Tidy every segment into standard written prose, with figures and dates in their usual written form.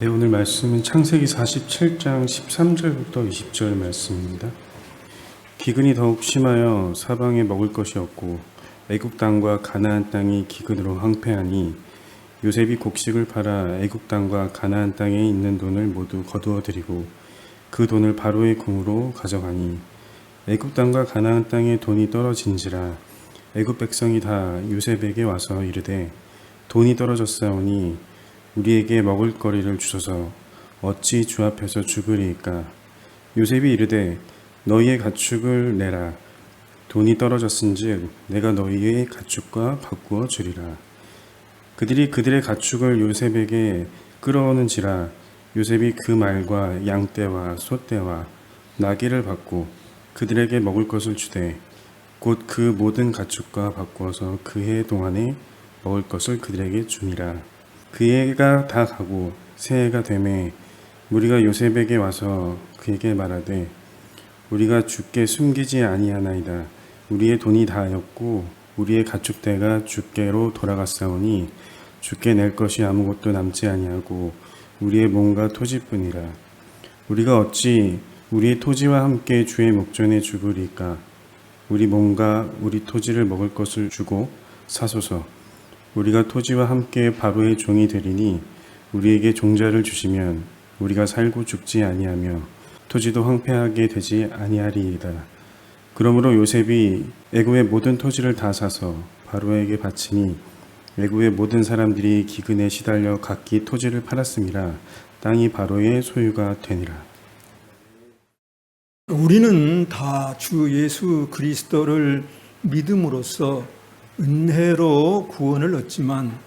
네, 오늘 말씀은 창세기 47장 13절부터 20절 말씀입니다. 기근이 더욱 심하여 사방에 먹을 것이 없고 애굽 땅과 가나안 땅이 기근으로 황폐하니 요셉이 곡식을 팔아 애굽 땅과 가나안 땅에 있는 돈을 모두 거두어 들이고 그 돈을 바로의 궁으로 가져가니 애굽 땅과 가나안 땅에 돈이 떨어진지라 애굽 백성이 다 요셉에게 와서 이르되 돈이 떨어졌사오니 우리에게 먹을 거리를 주소서 어찌 주 앞에서 죽으리이까. 요셉이 이르되 너희의 가축을 내라. 돈이 떨어졌은즉 내가 너희의 가축과 바꾸어 주리라. 그들이 그들의 가축을 요셉에게 끌어오는지라. 요셉이 그 말과 양떼와 소떼와 나귀를 받고 그들에게 먹을 것을 주되 곧 그 모든 가축과 바꾸어서 그 해 동안에 먹을 것을 그들에게 주니라. 그 해가 다 가고 새해가 되매 무리가 요셉에게 와서 그에게 말하되 우리가 주께 숨기지 아니하나이다. 우리의 돈이 다하였고 우리의 가축대가 주께로 돌아갔사오니 주께 낼 것이 아무것도 남지 아니하고 우리의 몸과 토지뿐이라. 우리가 어찌 우리의 토지와 함께 주의 목전에 죽으리까. 우리 몸과 우리 토지를 먹을 것을 주고 사소서. 우리가 토지와 함께 바로의 종이 되리니 우리에게 종자를 주시면 우리가 살고 죽지 아니하며 토지도 황폐하게 되지 아니하리이다. 그러므로 요셉이 애굽의 모든 토지를 다 사서 바로에게 바치니 애굽의 모든 사람들이 기근에 시달려 각기 토지를 팔았음이라. 땅이 바로의 소유가 되니라. 우리는 다 주 예수 그리스도를 믿음으로써 은혜로 구원을 얻지만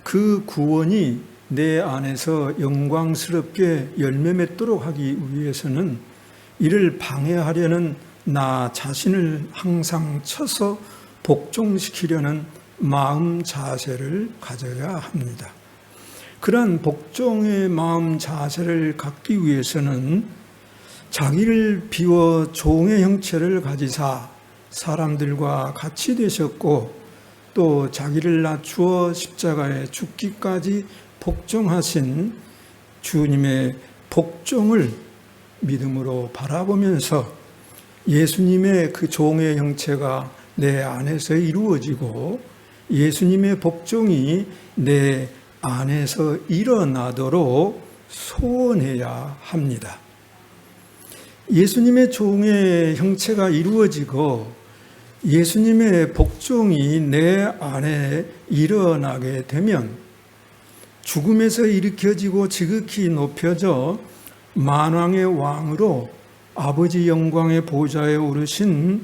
그 구원이 내 안에서 영광스럽게 열매 맺도록 하기 위해서는 이를 방해하려는 나 자신을 항상 쳐서 복종시키려는 마음 자세를 가져야 합니다. 그러한 복종의 마음 자세를 갖기 위해서는 자기를 비워 종의 형체를 가지사 사람들과 같이 되셨고 또 자기를 낮추어 십자가에 죽기까지 복종하신 주님의 복종을 믿음으로 바라보면서 예수님의 그 종의 형체가 내 안에서 이루어지고 예수님의 복종이 내 안에서 일어나도록 소원해야 합니다. 예수님의 종의 형체가 이루어지고 예수님의 복종이 내 안에 일어나게 되면 죽음에서 일으켜지고 지극히 높여져 만왕의 왕으로 아버지 영광의 보좌에 오르신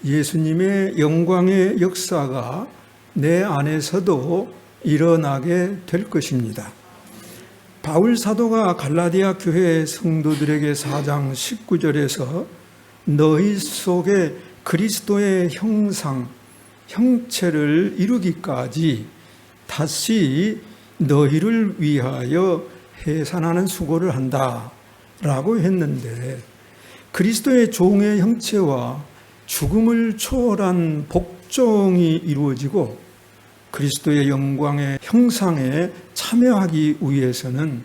예수님의 영광의 역사가 내 안에서도 일어나게 될 것입니다. 바울 사도가 갈라디아 교회 성도들에게 4장 19절에서 너희 속에 그리스도의 형체를 이루기까지 다시 너희를 위하여 해산하는 수고를 한다 라고 했는데 그리스도의 종의 형체와 죽음을 초월한 복종이 이루어지고 그리스도의 영광의 형상에 참여하기 위해서는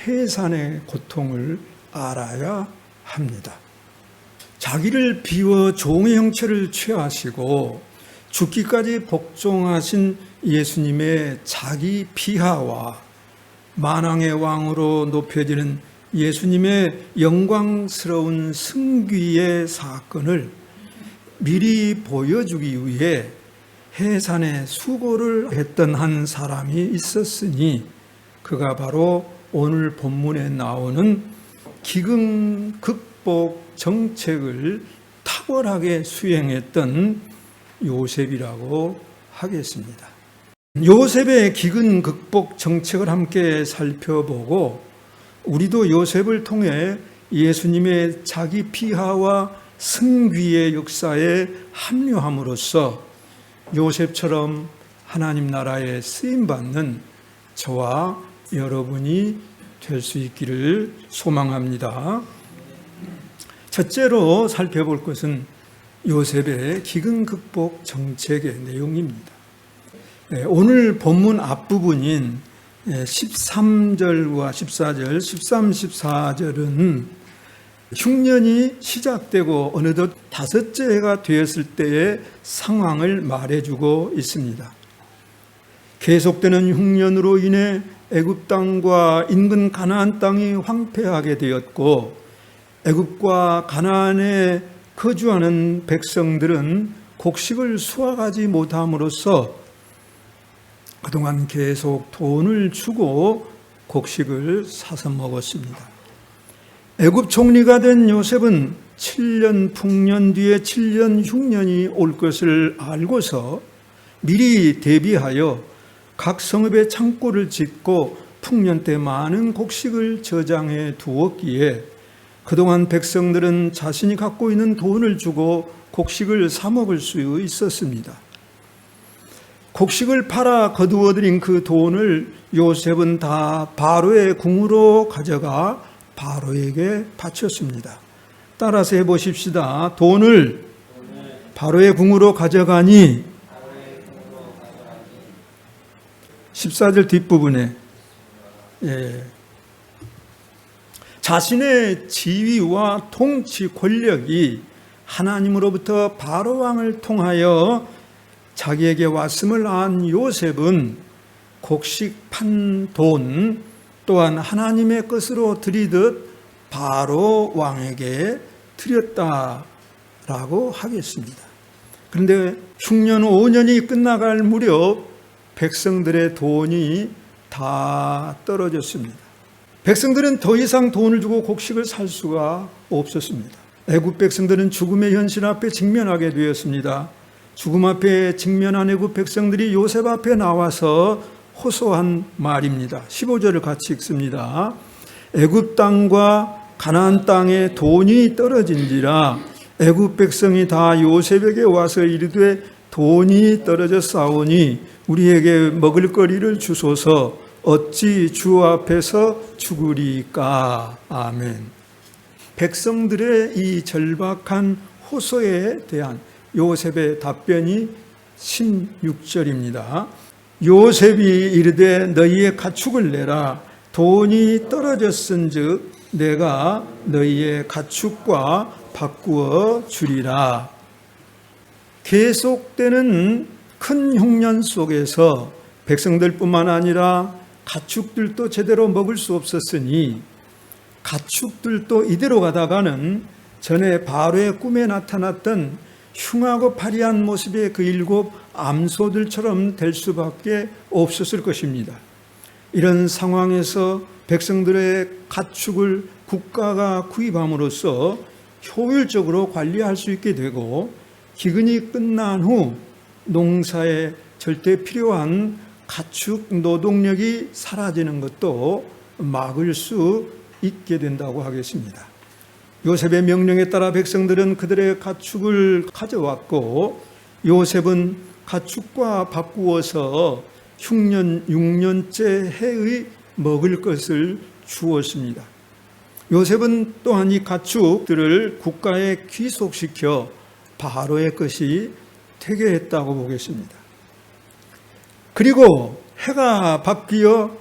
해산의 고통을 알아야 합니다. 자기를 비워 종의 형체를 취하시고 죽기까지 복종하신 예수님의 자기 비하와 만왕의 왕으로 높여지는 예수님의 영광스러운 승귀의 사건을 미리 보여주기 위해 해산의 수고를 했던 한 사람이 있었으니 그가 바로 오늘 본문에 나오는 기근 극복 정책을 탁월하게 수행했던 요셉이라고 하겠습니다. 요셉의 기근 극복 정책을 함께 살펴보고 우리도 요셉을 통해 예수님의 자기 피하와 승귀의 역사에 합류함으로써 요셉처럼 하나님 나라에 쓰임받는 저와 여러분이 될 수 있기를 소망합니다. 첫째로 살펴볼 것은 요셉의 기근 극복 정책의 내용입니다. 오늘 본문 앞부분인 13절과 14절, 13, 14절은 흉년이 시작되고 어느덧 다섯째 해가 되었을 때의 상황을 말해주고 있습니다. 계속되는 흉년으로 인해 애굽 땅과 인근 가나안 땅이 황폐하게 되었고, 애굽과 가나안에 거주하는 백성들은 곡식을 수확하지 못함으로써 그동안 계속 돈을 주고 곡식을 사서 먹었습니다. 애굽 총리가 된 요셉은 7년 풍년 뒤에 7년 흉년이 올 것을 알고서 미리 대비하여 각 성읍에 창고를 짓고 풍년 때 많은 곡식을 저장해 두었기에 그동안 백성들은 자신이 갖고 있는 돈을 주고 곡식을 사 먹을 수 있었습니다. 곡식을 팔아 거두어들인 그 돈을 요셉은 다 바로의 궁으로 가져가 바로에게 바쳤습니다. 따라서 해보십시다. 돈을 바로의 궁으로 가져가니 14절 뒷부분에 자신의 지위와 통치 권력이 하나님으로부터 바로 왕을 통하여 자기에게 왔음을 안 요셉은 곡식 판 돈 또한 하나님의 것으로 드리듯 바로 왕에게 드렸다라고 하겠습니다. 그런데 흉년 5년이 끝나갈 무렵 백성들의 돈이 다 떨어졌습니다. 백성들은 더 이상 돈을 주고 곡식을 살 수가 없었습니다. 애굽 백성들은 죽음의 현실 앞에 직면하게 되었습니다. 죽음 앞에 직면한 애굽 백성들이 요셉 앞에 나와서 호소한 말입니다. 15절을 같이 읽습니다. 애굽 땅과 가나안 땅에 돈이 떨어진지라 애굽 백성이 다 요셉에게 와서 이르되 돈이 떨어져 싸우니 우리에게 먹을 거리를 주소서 어찌 주 앞에서 죽으리까. 아멘. 백성들의 이 절박한 호소에 대한 요셉의 답변이 16절입니다. 요셉이 이르되 너희의 가축을 내라. 돈이 떨어졌은즉 내가 너희의 가축과 바꾸어 주리라. 계속되는 큰 흉년 속에서 백성들뿐만 아니라 가축들도 제대로 먹을 수 없었으니 가축들도 이대로 가다가는 전에 바로의 꿈에 나타났던 흉하고 파리한 모습의 그 7 암소들처럼 될 수밖에 없었을 것입니다. 이런 상황에서 백성들의 가축을 국가가 구입함으로써 효율적으로 관리할 수 있게 되고 기근이 끝난 후 농사에 절대 필요한 가축 노동력이 사라지는 것도 막을 수 있게 된다고 하겠습니다. 요셉의 명령에 따라 백성들은 그들의 가축을 가져왔고 요셉은 가축과 바꾸어서 흉년 6년째 해의 먹을 것을 주었습니다. 요셉은 또한 이 가축들을 국가에 귀속시켜 바로의 것이 되게 했다고 보겠습니다. 그리고 해가 바뀌어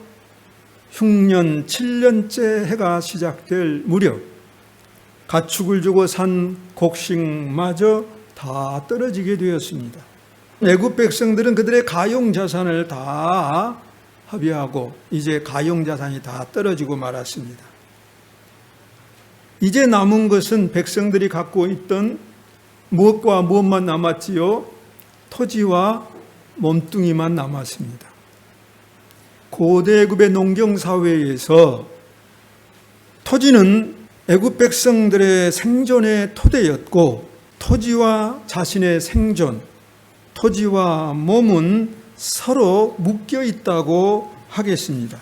흉년 7년째 해가 시작될 무렵 가축을 주고 산 곡식마저 다 떨어지게 되었습니다. 애굽 백성들은 그들의 가용자산을 다 합의하고 이제 가용자산이 다 떨어지고 말았습니다. 이제 남은 것은 백성들이 갖고 있던 무엇과 무엇만 남았지요? 토지와 몸뚱이만 남았습니다. 고대 애굽의 농경사회에서 토지는 애굽 백성들의 생존의 토대였고 토지와 자신의 생존, 토지와 몸은 서로 묶여 있다고 하겠습니다.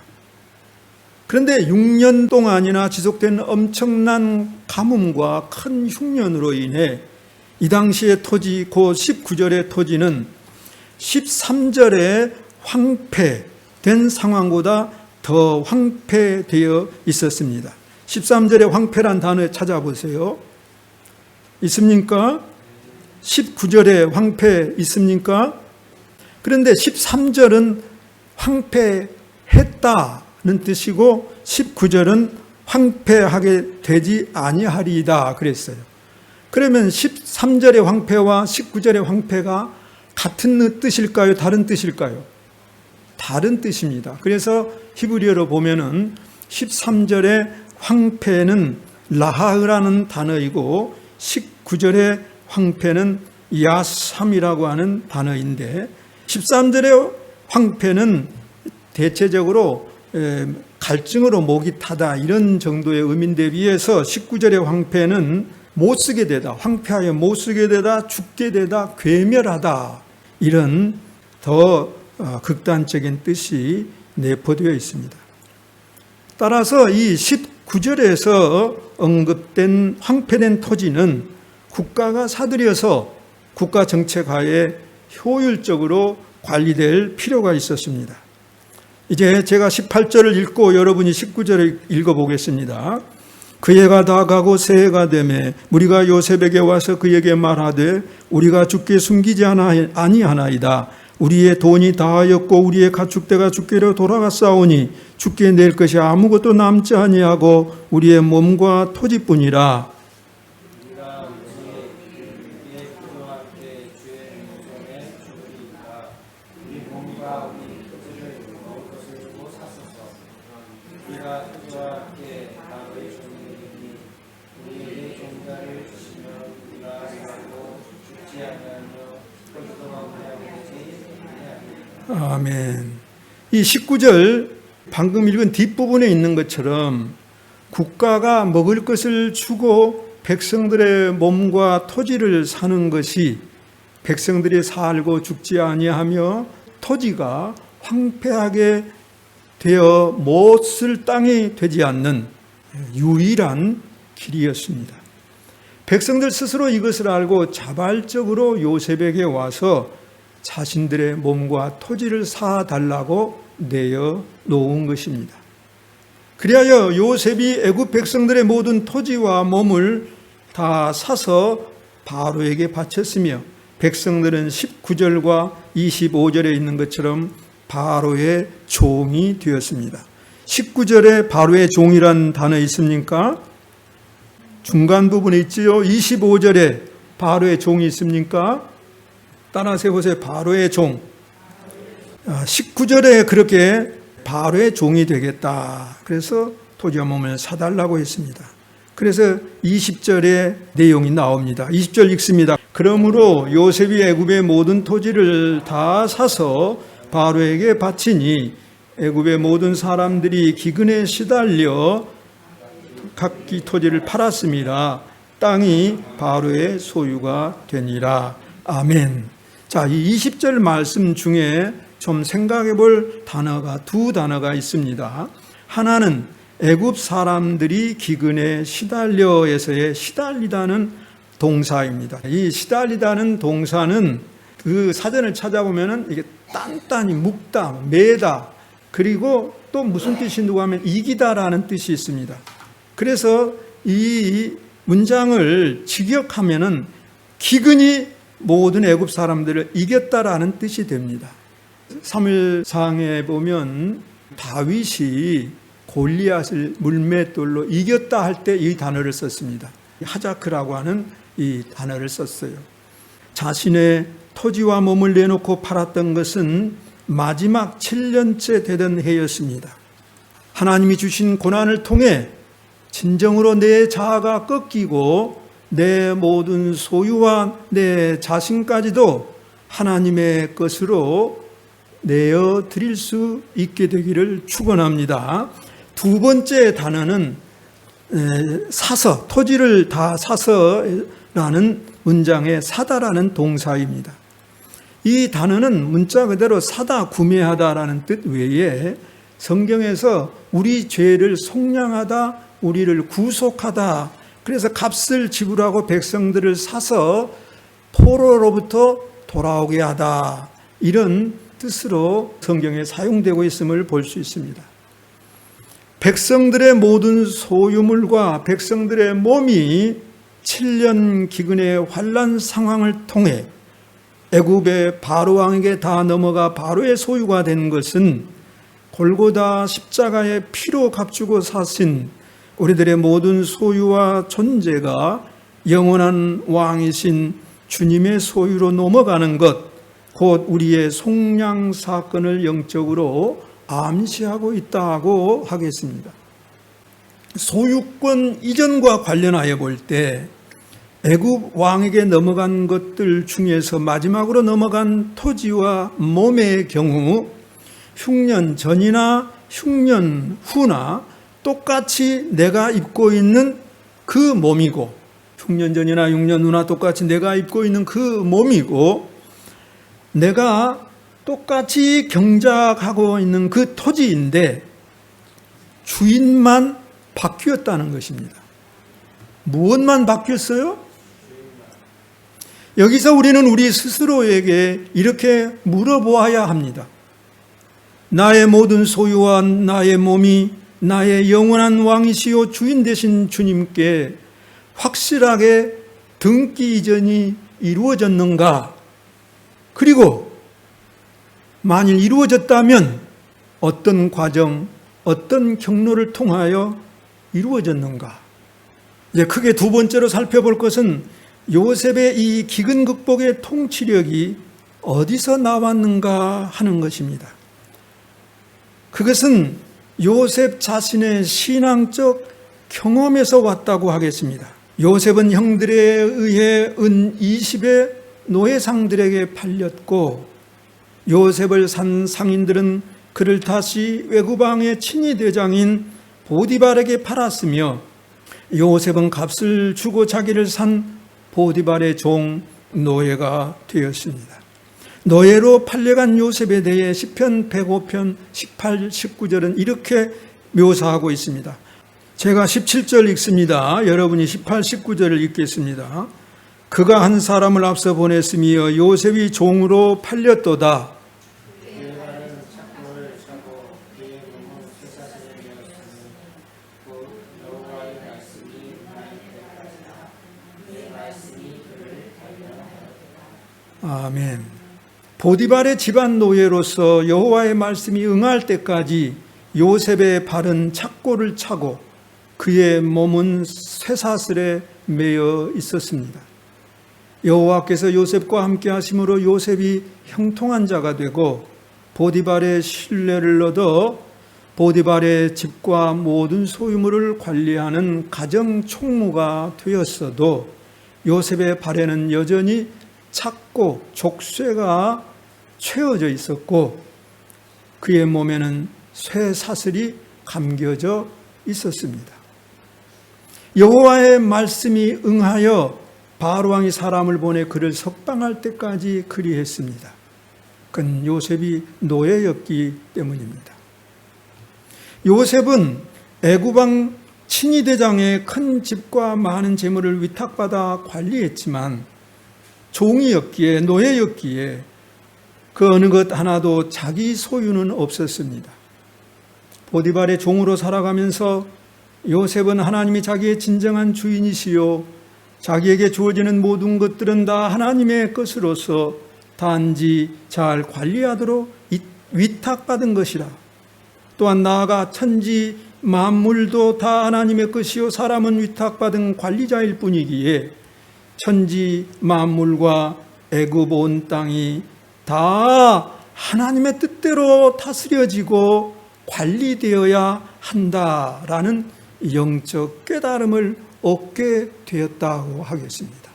그런데 6년 동안이나 지속된 엄청난 가뭄과 큰 흉년으로 인해 이 당시의 토지, 그 19절의 토지는 13절에 황폐된 상황보다 더 황폐되어 있었습니다. 13절에 황폐란 단어 찾아보세요. 있습니까? 19절에 황폐 있습니까? 그런데 13절은 했다는 뜻이고 19절은 황폐하게 되지 아니하리이다 그랬어요. 그러면 13절의 황폐와 19절의 황폐가 같은 뜻일까요? 다른 뜻일까요? 다른 뜻입니다. 그래서 히브리어로 보면은 13절의 황폐는 라하흐라는 단어이고 19절의 황폐는 야삼이라고 하는 단어인데 13절의 황폐는 대체적으로 갈증으로 목이 타다 이런 정도의 의미인데 비해서 19절의 황폐는 못 쓰게 되다, 황폐하여 못 쓰게 되다, 죽게 되다, 괴멸하다 이런 더 극단적인 뜻이 내포되어 있습니다. 따라서 이 19절에서 언급된 황폐된 토지는 국가가 사들여서 국가 정책하에 효율적으로 관리될 필요가 있었습니다. 이제 제가 18절을 읽고 여러분이 19절을 읽어보겠습니다. 그 해가 다 가고 새해가 되매 무리가 요셉에게 와서 그에게 말하되 우리가 주께 숨기지 아니하나이다. 우리의 돈이 다하였고 우리의 가축대가 주께로 돌아갔사오니 주께 낼 것이 아무것도 남지 아니하고 우리의 몸과 토지뿐이라. 아멘. 이 19절 방금 읽은 뒷부분에 있는 것처럼 국가가 먹을 것을 주고 백성들의 몸과 토지를 사는 것이 백성들이 살고 죽지 아니하며 토지가 황폐하게 되어 못 쓸 땅이 되지 않는 유일한 길이었습니다. 백성들 스스로 이것을 알고 자발적으로 요셉에게 와서 자신들의 몸과 토지를 사달라고 내어 놓은 것입니다. 그리하여 요셉이 애굽 백성들의 모든 토지와 몸을 다 사서 바로에게 바쳤으며 백성들은 19절과 25절에 있는 것처럼 바로의 종이 되었습니다. 19절에 바로의 종이란 단어 있습니까? 중간 부분에 있지요. 25절에 바로의 종이 있습니까? 따라서 해보세요. 바로의 종. 19절에 그렇게 바로의 종이 되겠다. 그래서 토지와 몸을 사달라고 했습니다. 그래서 20절에 내용이 나옵니다. 20절 읽습니다. 그러므로 요셉이 애굽의 모든 토지를 다 사서 바로에게 바치니 애굽의 모든 사람들이 기근에 시달려 각기 토지를 팔았음이라. 땅이 바로의 소유가 되니라. 아멘. 자, 이 20절 말씀 중에 좀 생각해 볼 단어가 두 단어가 있습니다. 하나는 애굽 사람들이 기근에 시달려에서의 시달리다는 동사입니다. 이 시달리다는 동사는 그 사전을 찾아보면은 이게 단단히 묶다, 매다, 그리고 또 무슨 뜻인가 하면 이기다라는 뜻이 있습니다. 그래서 이 문장을 직역하면은 기근이 모든 애굽 사람들을 이겼다라는 뜻이 됩니다. 사무엘상에 보면 다윗이 골리앗을 물맷돌로 이겼다 할 때 이 단어를 썼습니다. 하자크라고 하는 이 단어를 썼어요. 자신의 토지와 몸을 내놓고 팔았던 것은 마지막 7년째 되던 해였습니다. 하나님이 주신 고난을 통해 진정으로 내 자아가 꺾이고 내 모든 소유와 내 자신까지도 하나님의 것으로 내어 드릴 수 있게 되기를 축원합니다. 두 번째 단어는 사서, 토지를 다 사서라는 문장에 사다라는 동사입니다. 이 단어는 문자 그대로 사다, 구매하다라는 뜻 외에 성경에서 우리 죄를 속량하다, 우리를 구속하다, 그래서 값을 지불하고 백성들을 사서 포로로부터 돌아오게 하다, 이런 뜻으로 성경에 사용되고 있음을 볼 수 있습니다. 백성들의 모든 소유물과 백성들의 몸이 7년 기근의 환난 상황을 통해 애굽의 바로 왕에게 다 넘어가 바로의 소유가 된 것은 골고다 십자가의 피로 값주고 사신 우리들의 모든 소유와 존재가 영원한 왕이신 주님의 소유로 넘어가는 것, 곧 우리의 속량 사건을 영적으로 암시하고 있다고 하겠습니다. 소유권 이전과 관련하여 볼 때 애굽 왕에게 넘어간 것들 중에서 마지막으로 넘어간 토지와 몸의 경우 흉년 전이나 흉년 후나 똑같이 내가 입고 있는 그 몸이고, 흉년 전이나 흉년 후나 똑같이 내가 입고 있는 그 몸이고, 내가 똑같이 경작하고 있는 그 토지인데 주인만 바뀌었다는 것입니다. 무엇만 바뀌었어요? 여기서 우리는 우리 스스로에게 이렇게 물어보아야 합니다. 나의 모든 소유와 나의 몸이 나의 영원한 왕이시요 주인 되신 주님께 확실하게 등기 이전이 이루어졌는가? 그리고 만일 이루어졌다면 어떤 과정, 어떤 경로를 통하여 이루어졌는가? 이제 크게 두 번째로 살펴볼 것은 요셉의 이 기근 극복의 통치력이 어디서 나왔는가 하는 것입니다. 그것은 요셉 자신의 신앙적 경험에서 왔다고 하겠습니다. 요셉은 형들에 의해 은 20의 노예상들에게 팔렸고, 요셉을 산 상인들은 그를 다시 외국왕의 친위 대장인 보디발에게 팔았으며, 요셉은 값을 주고 자기를 산 보디발의 종 노예가 되었습니다. 노예로 팔려간 요셉에 대해 시편 105편 18, 19절은 이렇게 묘사하고 있습니다. 제가 17절 읽습니다. 여러분이 18, 19절을 읽겠습니다. 그가 한 사람을 앞서 보냈으며 요셉이 종으로 팔렸도다. 아멘. 보디발의 집안 노예로서 여호와의 말씀이 응할 때까지 요셉의 발은 착고를 차고 그의 몸은 쇠사슬에 매여 있었습니다. 여호와께서 요셉과 함께 하심으로 요셉이 형통한 자가 되고 보디발의 신뢰를 얻어 보디발의 집과 모든 소유물을 관리하는 가정 총무가 되었어도 요셉의 발에는 여전히 착고 족쇄가 채워져 있었고 그의 몸에는 쇠사슬이 감겨져 있었습니다. 여호와의 말씀이 응하여 바로왕이 사람을 보내 그를 석방할 때까지 그리했습니다. 그건 요셉이 노예였기 때문입니다. 요셉은 애굽왕 친위대장의 큰 집과 많은 재물을 위탁받아 관리했지만 종이었기에, 노예였기에 그 어느 것 하나도 자기 소유는 없었습니다. 보디발의 종으로 살아가면서 요셉은 하나님이 자기의 진정한 주인이시요 자기에게 주어지는 모든 것들은 다 하나님의 것으로서 단지 잘 관리하도록 위탁받은 것이라. 또한 나아가 천지 만물도 다 하나님의 것이요 사람은 위탁받은 관리자일 뿐이기에 천지 만물과 애굽 온 땅이 다 하나님의 뜻대로 다스려지고 관리되어야 한다라는 영적 깨달음을 얻게 되었다고 하겠습니다.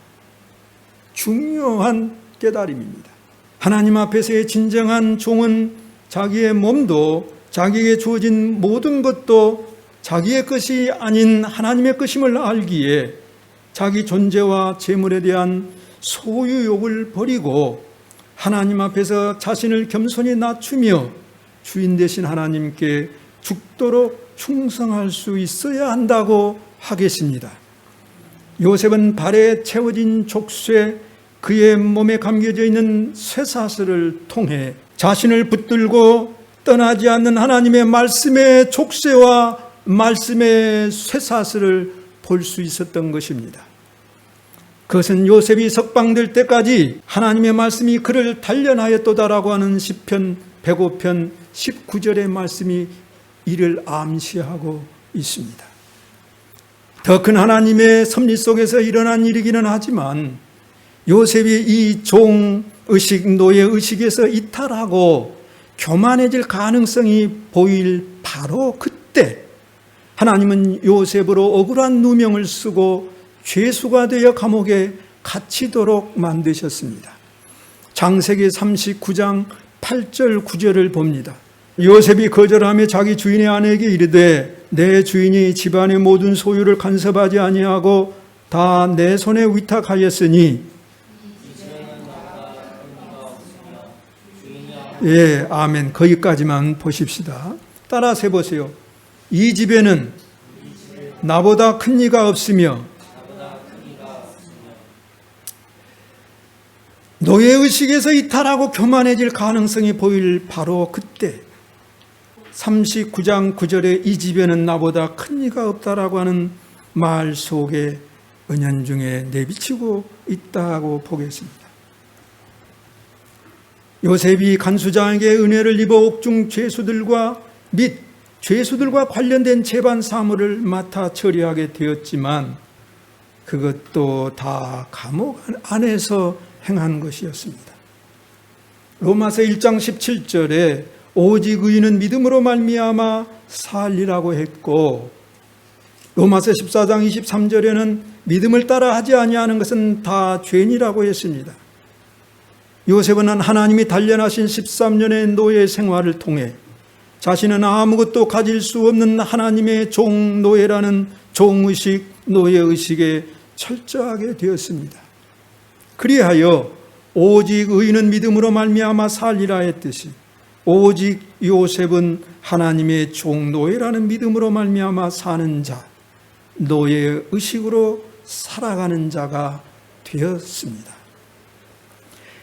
중요한 깨달음입니다. 하나님 앞에서의 진정한 종은 자기의 몸도 자기에게 주어진 모든 것도 자기의 것이 아닌 하나님의 것임을 알기에 자기 존재와 재물에 대한 소유욕을 버리고 하나님 앞에서 자신을 겸손히 낮추며 주인 되신 하나님께 죽도록 충성할 수 있어야 한다고 하겠습니다. 요셉은 발에 채워진 족쇄, 그의 몸에 감겨져 있는 쇠사슬을 통해 자신을 붙들고 떠나지 않는 하나님의 말씀의 족쇄와 말씀의 쇠사슬을 볼 수 있었던 것입니다. 그것은 요셉이 석방될 때까지 하나님의 말씀이 그를 단련하였도다라고 하는 시편 105편 19절의 말씀이 이를 암시하고 있습니다. 더 큰 하나님의 섭리 속에서 일어난 일이기는 하지만 요셉이 이 종의식, 노예의식에서 이탈하고 교만해질 가능성이 보일 바로 그때 하나님은 요셉으로 억울한 누명을 쓰고 죄수가 되어 감옥에 갇히도록 만드셨습니다. 창세기 39장 8절 9절을 봅니다. 요셉이 거절하며 자기 주인의 아내에게 이르되 내 주인이 집안의 모든 소유를 간섭하지 아니하고 다 내 손에 위탁하였으니 예, 아멘. 거기까지만 보십시다. 따라서 해보세요. 이 집에는 나보다 큰 이가 없으며 노예의식에서 이탈하고 교만해질 가능성이 보일 바로 그때 39장 9절에 이 집에는 나보다 큰 이가 없다라고 하는 말 속에 은연중에 내비치고 있다고 보겠습니다. 요셉이 간수장에게 은혜를 입어 옥중 죄수들과 및 죄수들과 관련된 재반 사무를 맡아 처리하게 되었지만 그것도 다 감옥 안에서 행한 것이었습니다. 로마서 1장 17절에 오직 의인은 믿음으로 말미암아 살리라고 했고 로마서 14장 23절에는 믿음을 따라 하지 아니하는 것은 다 죄니라고 했습니다. 요셉은 하나님이 단련하신 13년의 노예 생활을 통해 자신은 아무것도 가질 수 없는 하나님의 종노예라는 종의식, 노예의식에 철저하게 되었습니다. 그리하여 오직 의인은 믿음으로 말미암아 살리라 했듯이 오직 요셉은 하나님의 종노예라는 믿음으로 말미암아 사는 자, 노예의식으로 살아가는 자가 되었습니다.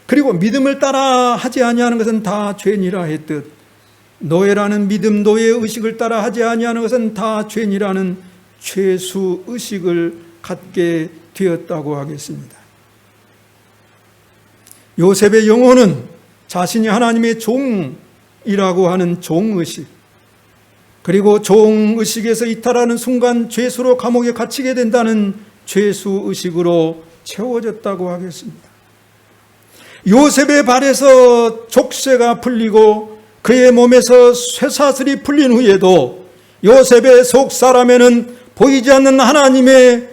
그리고 믿음을 따라 하지 아니하는 것은 다 죄니라 했듯 노예라는 믿음, 노예의식을 따라 하지 아니하는 것은 다 죄니라는 죄수의식을 갖게 되었다고 하겠습니다. 요셉의 영혼은 자신이 하나님의 종이라고 하는 종의식, 그리고 종의식에서 이탈하는 순간 죄수로 감옥에 갇히게 된다는 죄수의식으로 채워졌다고 하겠습니다. 요셉의 발에서 족쇄가 풀리고 그의 몸에서 쇠사슬이 풀린 후에도 요셉의 속사람에는 보이지 않는 하나님의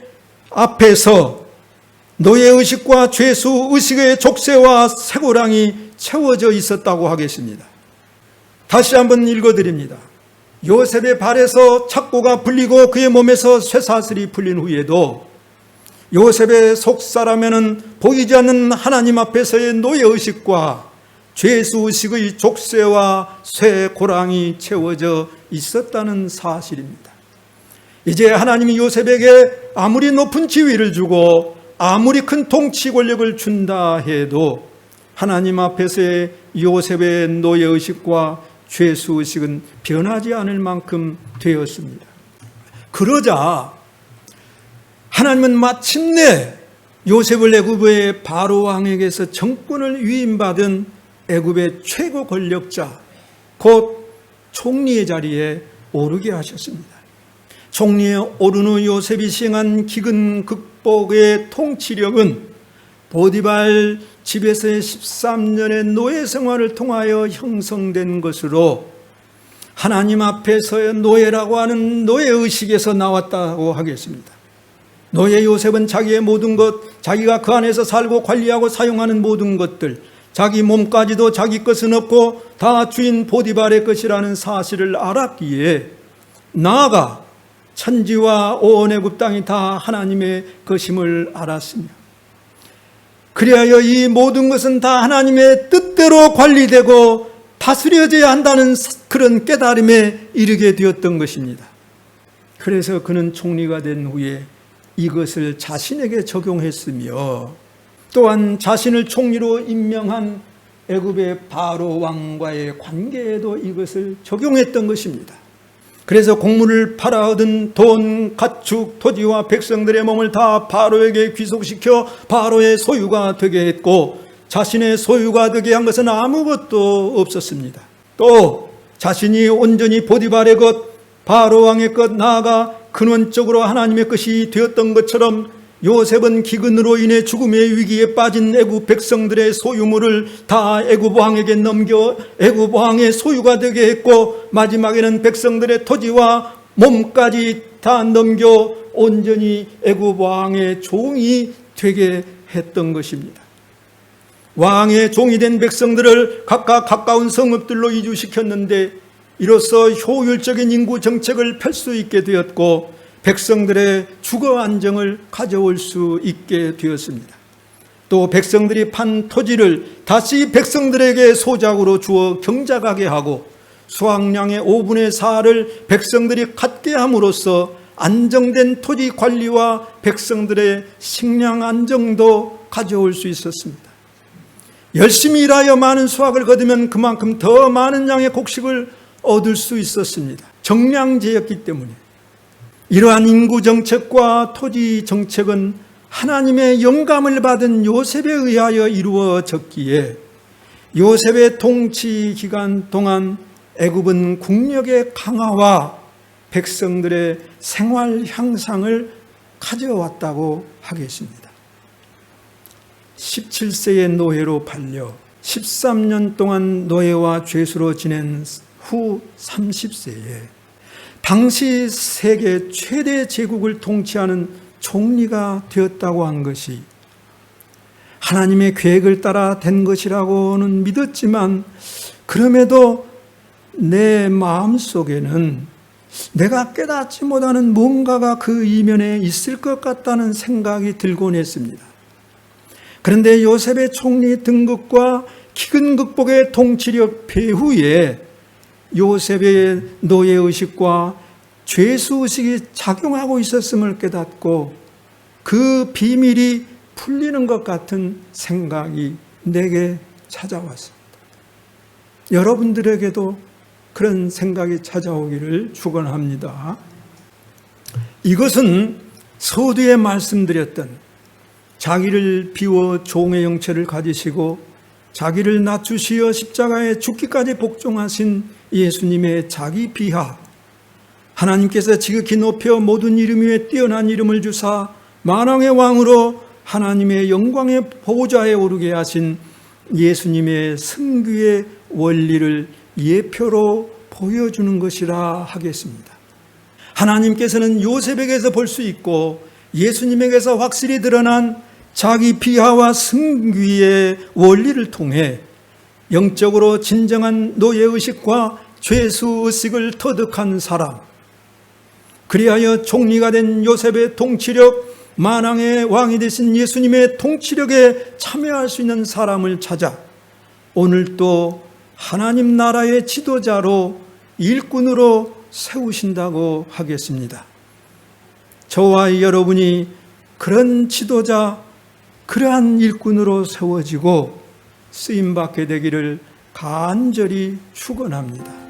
앞에서 노예의식과 죄수의식의 족쇄와 쇠고랑이 채워져 있었다고 하겠습니다. 다시 한번 읽어드립니다. 요셉의 발에서 착고가 풀리고 그의 몸에서 쇠사슬이 풀린 후에도 요셉의 속사람에는 보이지 않는 하나님 앞에서의 노예의식과 죄수의식의 족쇄와 쇠고랑이 채워져 있었다는 사실입니다. 이제 하나님이 요셉에게 아무리 높은 지위를 주고 아무리 큰 통치 권력을 준다 해도 하나님 앞에서의 요셉의 노예의식과 죄수의식은 변하지 않을 만큼 되었습니다. 그러자 하나님은 마침내 요셉을 애굽의 바로 왕에게서 정권을 위임받은 애굽의 최고 권력자, 곧 총리의 자리에 오르게 하셨습니다. 총리에 오른 후 요셉이 시행한 기근 극복의 통치력은 보디발 집에서의 13년의 노예 생활을 통하여 형성된 것으로 하나님 앞에서의 노예라고 하는 노예의식에서 나왔다고 하겠습니다. 노예 요셉은 자기의 모든 것, 자기가 그 안에서 살고 관리하고 사용하는 모든 것들, 자기 몸까지도 자기 것은 없고 다 주인 보디발의 것이라는 사실을 알았기에 나아가 천지와 온 애굽 땅이 다 하나님의 것임을 알았으며 그리하여 이 모든 것은 다 하나님의 뜻대로 관리되고 다스려져야 한다는 그런 깨달음에 이르게 되었던 것입니다. 그래서 그는 총리가 된 후에 이것을 자신에게 적용했으며 또한 자신을 총리로 임명한 애굽의 바로 왕과의 관계에도 이것을 적용했던 것입니다. 그래서 곡물을 팔아 얻은 돈, 가축, 토지와 백성들의 몸을 다 바로에게 귀속시켜 바로의 소유가 되게 했고 자신의 소유가 되게 한 것은 아무것도 없었습니다. 또 자신이 온전히 보디발의 것, 바로 왕의 것, 나아가 근원적으로 하나님의 것이 되었던 것처럼 요셉은 기근으로 인해 죽음의 위기에 빠진 애굽 백성들의 소유물을 다 애굽 왕에게 넘겨 애굽 왕의 소유가 되게 했고, 마지막에는 백성들의 토지와 몸까지 다 넘겨 온전히 애굽 왕의 종이 되게 했던 것입니다. 왕의 종이 된 백성들을 각각 가까운 성읍들로 이주시켰는데, 이로써 효율적인 인구 정책을 펼 수 있게 되었고 백성들의 주거 안정을 가져올 수 있게 되었습니다. 또 백성들이 판 토지를 다시 백성들에게 소작으로 주어 경작하게 하고 수확량의 5분의 4를 백성들이 갖게 함으로써 안정된 토지 관리와 백성들의 식량 안정도 가져올 수 있었습니다. 열심히 일하여 많은 수확을 거두면 그만큼 더 많은 양의 곡식을 얻을 수 있었습니다. 정량제였기 때문에. 이러한 인구 정책과 토지 정책은 하나님의 영감을 받은 요셉에 의하여 이루어졌기에 요셉의 통치 기간 동안 애굽은 국력의 강화와 백성들의 생활 향상을 가져왔다고 하겠습니다. 17세의 노예로 팔려 13년 동안 노예와 죄수로 지낸 후 30세에 당시 세계 최대 제국을 통치하는 총리가 되었다고 한 것이 하나님의 계획을 따라 된 것이라고는 믿었지만, 그럼에도 내 마음속에는 내가 깨닫지 못하는 뭔가가 그 이면에 있을 것 같다는 생각이 들곤 했습니다. 그런데 요셉의 총리 등극과 기근 극복의 통치력 배후에 요셉의 노예의식과 죄수의식이 작용하고 있었음을 깨닫고 그 비밀이 풀리는 것 같은 생각이 내게 찾아왔습니다. 여러분들에게도 그런 생각이 찾아오기를 축원합니다. 이것은 서두에 말씀드렸던 자기를 비워 종의 형체를 가지시고 자기를 낮추시어 십자가에 죽기까지 복종하신 예수님의 자기 비하, 하나님께서 지극히 높여 모든 이름 위에 뛰어난 이름을 주사 만왕의 왕으로 하나님의 영광의 보좌에 오르게 하신 예수님의 승귀의 원리를 예표로 보여주는 것이라 하겠습니다. 하나님께서는 요셉에게서 볼 수 있고 예수님에게서 확실히 드러난 자기 비하와 승귀의 원리를 통해 영적으로 진정한 노예의식과 죄수의식을 터득한 사람, 그리하여 총리가 된 요셉의 통치력, 만왕의 왕이 되신 예수님의 통치력에 참여할 수 있는 사람을 찾아 오늘 또 하나님 나라의 지도자로 일꾼으로 세우신다고 하겠습니다. 저와 여러분이 그런 지도자, 그러한 일꾼으로 세워지고 쓰임받게 되기를 간절히 축원합니다.